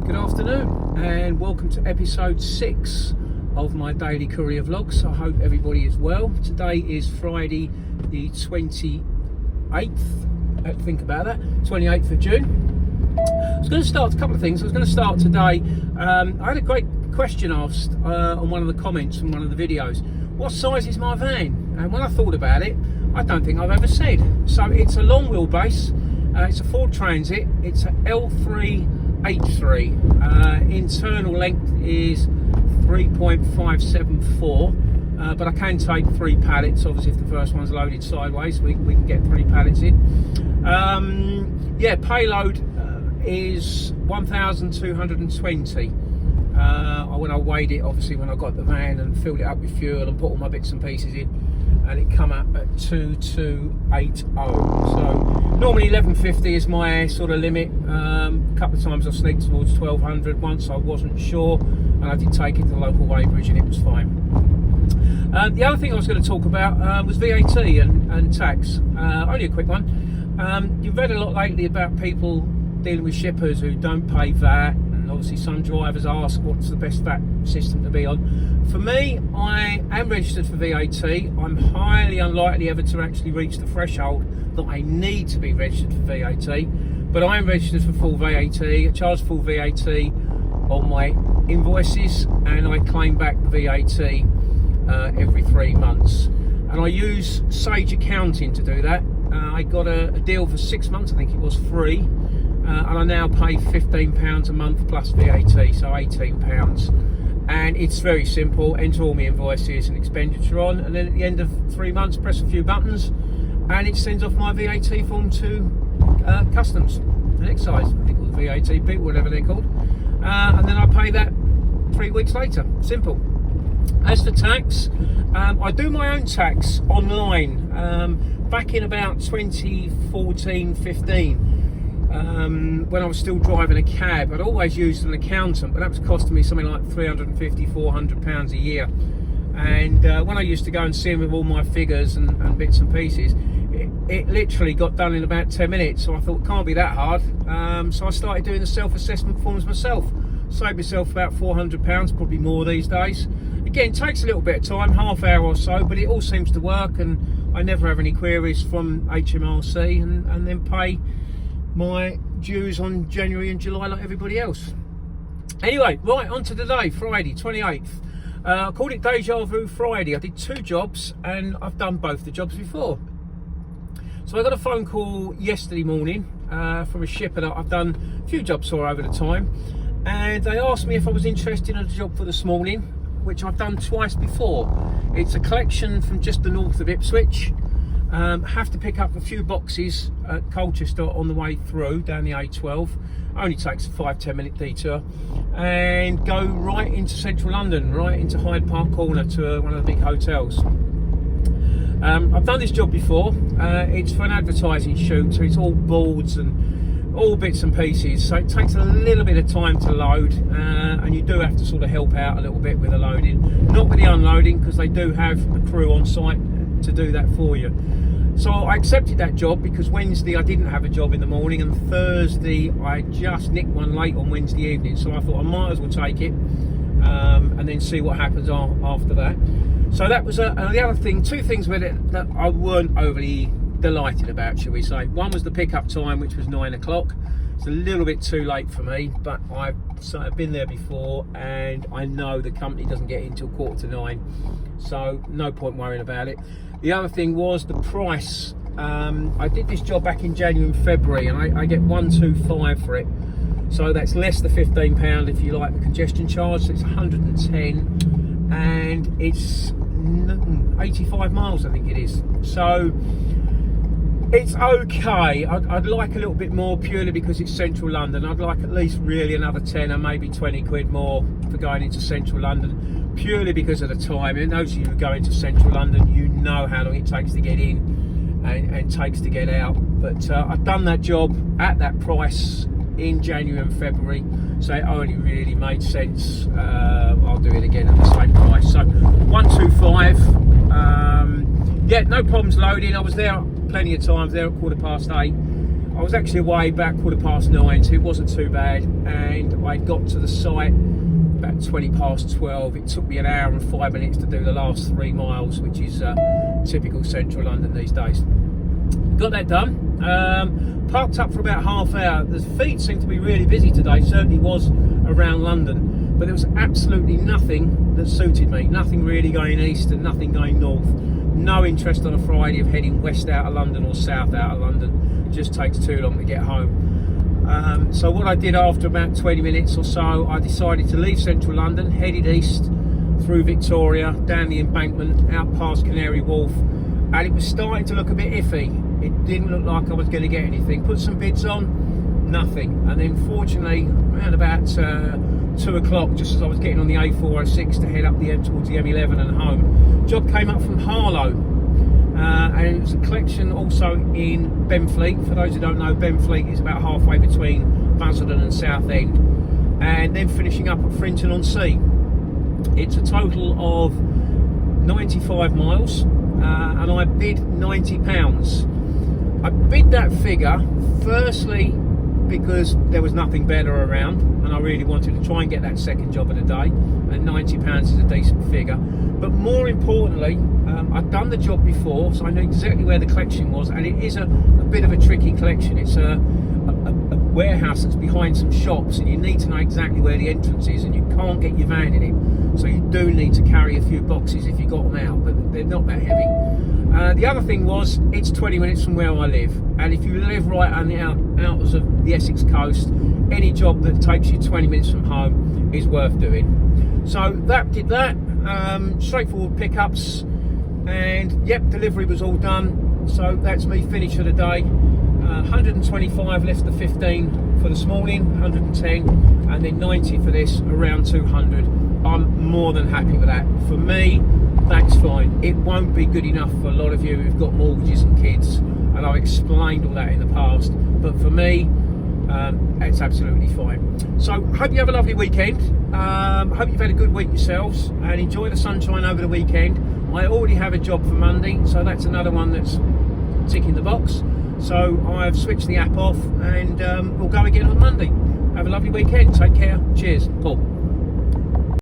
Good afternoon and welcome to episode 6 of my daily Courier vlogs. I hope everybody is well. Today is Friday the 28th, think about that, 28th of June. I was going to start a couple of things. I was going to start today, I had a great question asked on one of the comments from one of the videos. What size is my van? And when I thought about it, I don't think I've ever said. So it's a long wheelbase, it's a Ford Transit, it's a L3 H3, internal length is 3.574, but I can take 3 pallets. Obviously if the first one's loaded sideways we can get 3 pallets in. Payload is 1,220. When I weighed it, obviously when I got the van and filled it up with fuel and put all my bits and pieces in, and it come up at 2280. So normally 1150 is my sort of limit. A couple of times I sneaked towards 1200. Once I wasn't sure, and I did take it to the local weighbridge and it was fine. The other thing I was going to talk about was VAT and tax. Only a quick one. You've read a lot lately about people dealing with shippers who don't pay VAT. Obviously some drivers ask what's the best VAT system to be on. For me, I am registered for VAT. I'm highly unlikely ever to actually reach the threshold that I need to be registered for VAT, but I am registered for full VAT. I charge full VAT on my invoices and I claim back the VAT every 3 months, and I use Sage Accounting to do that. I got a deal for 6 months, I think it was free. And I now pay £15 a month plus VAT, so £18. And it's very simple. Enter all my invoices and expenditure on, and then at the end of 3 months, press a few buttons, and it sends off my VAT form to customs and excise. I think, or the VAT people, whatever they're called. And then I pay that 3 weeks later. Simple. As for tax, I do my own tax online. Back in about 2014-15. When I was still driving a cab, I'd always used an accountant, but that was costing me something like £350–400 a year. And when I used to go and see him with all my figures and bits and pieces, it literally got done in about 10 minutes. So I thought, it can't be that hard. So I started doing the self-assessment forms myself. Saved myself about £400, probably more these days. Again, it takes a little bit of time, half hour or so, but it all seems to work, and I never have any queries from HMRC, and then pay my dues on January and July like everybody else. Anyway, right, on to today, Friday 28th. I called it Deja Vu Friday. I did 2 jobs and I've done both the jobs before. So I got a phone call yesterday morning from a shipper that I've done a few jobs for over the time, and they asked me if I was interested in a job for this morning, which I've done twice before. It's a collection from just the north of Ipswich. Have to pick up a few boxes at Colchester on the way through down the A12. Only takes a 5–10 minute detour, and go right into central London, right into Hyde Park Corner to one of the big hotels. I've done this job before. It's for an advertising shoot, so it's all boards and all bits and pieces, so it takes a little bit of time to load, and you do have to sort of help out a little bit with the loading, not with the unloading, because they do have a crew on site to do that for you. So I accepted that job because Wednesday I didn't have a job in the morning, and Thursday I just nicked one late on Wednesday evening, so I thought I might as well take it and then see what happens after that. So that was the other thing. 2 things with it that I weren't overly delighted about, shall we say. One was the pickup time, which was 9 o'clock. It's a little bit too late for me, but I've been there before and I know the company doesn't get in until 8:45, so no point worrying about it. The other thing was the price. I did this job back in January and February, and I get 125 for it, so that's less than £15 if you like the congestion charge, so it's 110, and it's 85 miles I think it is, so it's okay. I'd like a little bit more, purely because it's central London. I'd like at least really another 10 or maybe 20 quid more for going into central London, purely because of the time. And those of you who go into central London, you know how long it takes to get in and takes to get out. But I've done that job at that price in January and February, so it only really made sense. I'll do it again at the same price. So 125. Yeah, no problems loading. I was there plenty of times, there at 8:15. I was actually away back 9:15, so it wasn't too bad, and I got to the site about 12:20. It took me an hour and 5 minutes to do the last 3 miles, which is typical central London these days. Got that done. Parked up for about half hour. The feed seemed to be really busy today, certainly was around London, but there was absolutely nothing that suited me. Nothing really going east and nothing going north. No interest on a Friday of heading west out of London or south out of London. It just takes too long to get home. So what I did after about 20 minutes or so, I decided to leave central London, headed east through Victoria, down the embankment, out past Canary Wharf, and it was starting to look a bit iffy. It didn't look like I was going to get anything. Put some bids on, nothing. And then fortunately, around about 2 o'clock, just as I was getting on the A406 to head up towards the M11 and home, job came up from Harlow. And it was a collection also in Benfleet. For those who don't know, Benfleet is about halfway between Basildon and Southend, and then finishing up at Frinton-on-Sea. It's a total of 95 miles, and I bid £90. I bid that figure firstly because there was nothing better around, and I really wanted to try and get that second job of the day, and £90 is a decent figure. But more importantly, I'd done the job before, so I knew exactly where the collection was, and it is a bit of a tricky collection. It's a warehouse that's behind some shops, and you need to know exactly where the entrance is, and you can't get your van in it, so you do need to carry a few boxes if you got them out, but they're not that heavy. The other thing was, it's 20 minutes from where I live, and if you live right on the outskirts of the Essex coast, any job that takes you 20 minutes from home is worth doing. So that did that. Straightforward pickups, and yep, delivery was all done. So that's me finished for the day. 125 left the 15 for this morning, 110, and then 90 for this, around 200. I'm more than happy with that. For me, that's fine. It won't be good enough for a lot of you who've got mortgages and kids, and I've explained all that in the past, but for me, it's absolutely fine. So hope you have a lovely weekend. Hope you've had a good week yourselves, and enjoy the sunshine over the weekend. I already have a job for Monday, so that's another one that's ticking the box. So I've switched the app off, and we'll go again on Monday. Have a lovely weekend. Take care. Cheers. Paul.